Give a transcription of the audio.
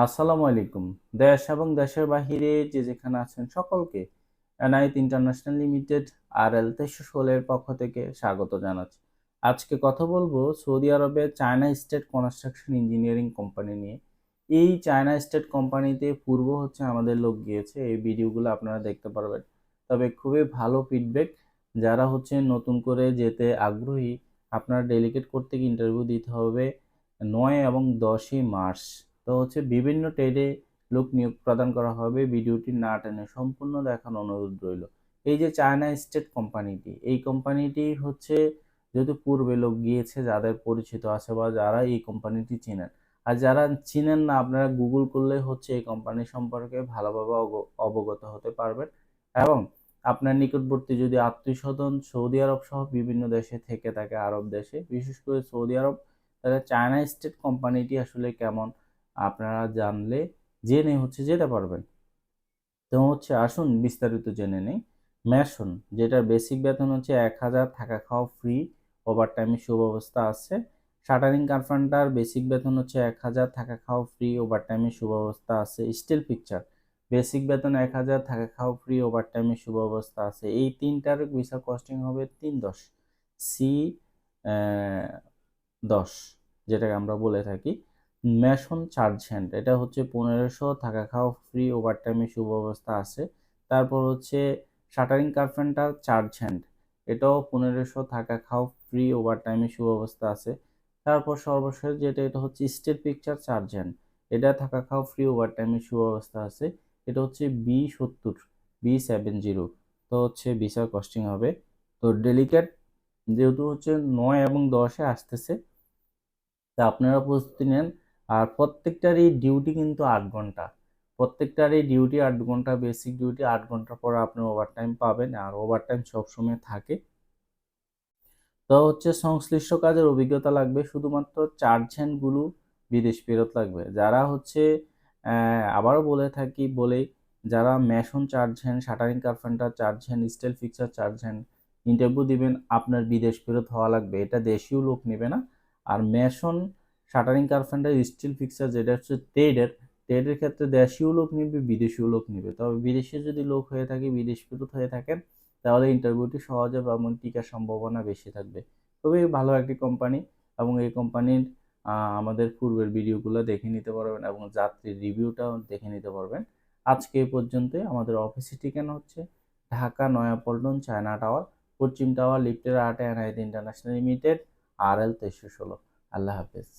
আসসালামু আলাইকুম। দেশ এবং দেশের বাহিরে যে যেখানে আছেন সকলকে এনায়েত ইন্টারন্যাশনাল লিমিটেড RL 2316 এর পক্ষ থেকে স্বাগত জানাচ্ছি। আজকে কথা বলবো সৌদি আরবের China state construction engineering company নিয়ে। এই চায়না স্টেট কোম্পানিতে পূর্ব হচ্ছে আমাদের লোক গিয়েছে, এই ভিডিওগুলো আপনারা দেখতে পারবেন। তবে খুবই ভালো ফিডব্যাক। যারা হচ্ছে নতুন করে যেতে আগ্রহী, আপনারা ডেলিগেট করতে ইন্টারভিউ দিতে হবে 9 এবং 10ই মার্চ। তো হচ্ছে বিভিন্ন ট্রেডে লোক নিয়োগ প্রদান করা হবে। ভিডিওটি না টেনে সম্পূর্ণ দেখার অনুরোধ রইল। এই যে চায়না স্টেট কোম্পানিটি, এই কোম্পানিটি হচ্ছে যেহেতু পূর্বে লোক গিয়েছে, যাদের পরিচিত আছে বা যারা এই কোম্পানিটি চিনেন, আর যারা চিনেন না আপনারা গুগল করলে হচ্ছে এই কোম্পানি সম্পর্কে ভালোভাবে অবগত হতে পারবেন। এবং আপনার নিকটবর্তী যদি আত্মীয় স্বজন সৌদি আরব সহ বিভিন্ন দেশে থেকে থাকে, আরব দেশে বিশেষ করে সৌদি আরব, তাহলে চায়না স্টেট কোম্পানিটি আসলে কেমন আপনারা জানলে জেনে হচ্ছে যেতে পারবেন। তো হচ্ছে আসুন বিস্তারিত জেনে নেই। ম্যাসন, যেটার বেসিক বেতন হচ্ছে 1000, থাকা খাওয়া ফ্রি, ওভার টাইমের সুব্যবস্থা আছে। শাটারিং কারপেন্টার বেসিক বেতন হচ্ছে 1000, থাকা খাওয়া ফ্রি, ওভার টাইমের সুব্যবস্থা আছে। স্টিল পিকচার বেসিক বেতন 1000, থাকা খাওয়া ফ্রি, ওভার টাইমের সুব্যবস্থা আছে। এই তিনটার ভিসা কস্টিং হবে 310 সি 10, যেটাকে আমরা বলে থাকি। ম্যাসন চার্জ হ্যান্ড, এটা হচ্ছে 1500, থাকা খাওয়া ফ্রি, ওভার টাইমের সুব্যবস্থা আছে। তারপর হচ্ছে শাটারিং কার্পেন্টার চার্জ হ্যান্ড, এটাও 1500, থাকা খাওয়া ফ্রি, ওভার টাইমের সুব্যবস্থা আছে। তারপর সর্বশেষ যেটা, এটা হচ্ছে স্টিল পিকচার চার্জ হ্যান্ড, এটা থাকা খাওয়া ফ্রি, ওভার টাইমের সুব্যবস্থা আছে। এটা হচ্ছে B70 তো হচ্ছে ভিসা কস্টিং হবে। তো ডেলিকেট যেহেতু হচ্ছে 9 এবং 10-এ আসতেছে, তা আপনারা প্রস্তুতি নেন। আর প্রত্যেকটারই ডিউটি কিন্তু 8 ঘন্টা, প্রত্যেকটারই ডিউটি 8 ঘন্টা, বেসিক ডিউটি 8 ঘন্টা পর আপনি ওভারটাইম পাবেন, আর ওভারটাইম সবসময় থাকে। তো হচ্ছে সংশ্লিষ্ট কাজের অভিজ্ঞতা লাগবে, শুধুমাত্র চার্জ হ্যান্ডগুলো বিদেশ ফেরত লাগবে। যারা হচ্ছে আবারও বলে থাকি বলেই, যারা mason charge hand, shuttering carpenter charge hand, steel fixer charge hand interview দিবেন, আপনার বিদেশ ফেরত হওয়া লাগবে, এটা দেশীয় লোক নেবে না। আর mason, shuttering carpenter, still fixer যেটা হচ্ছে ট্রেডের, ট্রেডের ক্ষেত্রে দেশীয় লোক নিবে, বিদেশীয় লোক নিবে। তবে বিদেশে যদি লোক হয়ে থাকে, বিদেশ ফেরত হয়ে থাকেন, তাহলে ইন্টারভিউটি সহজ হবে এবং টিকার সম্ভাবনা বেশি থাকবে। খুবই ভালো একটি কোম্পানি, এবং এই কোম্পানির আমাদের পূর্বের ভিডিওগুলো দেখে নিতে পারবেন এবং যাত্রীর রিভিউটাও দেখে নিতে পারবেন। আজকে এই পর্যন্তই। আমাদের অফিসের ঠিকানা হচ্ছে ঢাকা নয়াপল্টন চায়না টাওয়ার, পশ্চিম টাওয়ার, লিফটের 8-এ এনায়েত ইন্টারন্যাশনাল লিমিটেড, RL 2316। আল্লাহ হাফেজ।